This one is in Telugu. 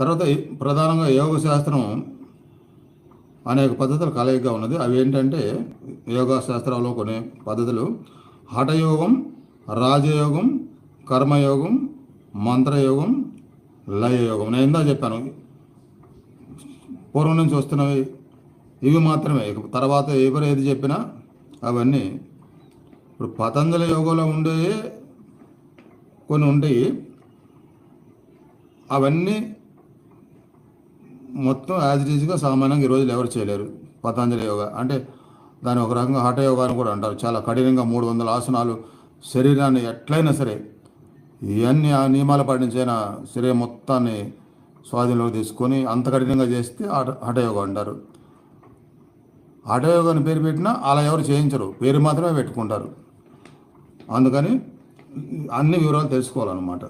తర్వాత ప్రధానంగా యోగ శాస్త్రం అనేక పద్ధతులు కలయికగా ఉన్నది. అవి ఏంటంటే యోగా శాస్త్రంలో కొన్ని పద్ధతులు: హఠయోగం, రాజయోగం, కర్మయోగం, మంత్రయోగం, లయయోగం. నేను ఇందా చెప్పాను, పూర్వం నుంచి వస్తున్నవి ఇవి మాత్రమే. తర్వాత ఎవరు ఏది చెప్పినా అవన్నీ ఇప్పుడు పతంజలి యోగంలో ఉండే కొన్ని ఉంటాయి. అవన్నీ మొత్తం యాజ్ ఇట్ ఈజ్గా సామాన్యంగా ఈ రోజులు ఎవరు చేయలేరు. పతంజలి యోగా అంటే దాని ఒక రకంగా హఠ యోగా అని కూడా అంటారు. చాలా కఠినంగా 300 ఆసనాలు, శరీరాన్ని ఎట్లయినా సరే ఇవన్నీ ఆ నియమాలు పాటించైనా శరీరం మొత్తాన్ని స్వాధీనంలోకి తీసుకొని అంత కఠినంగా చేస్తే హఠయోగా అంటారు. హఠయోగా అని పేరు పెట్టినా అలా ఎవరు చేయించరు, పేరు మాత్రమే పెట్టుకుంటారు. అందుకని అన్ని వివరాలు తెలుసుకోవాలన్నమాట.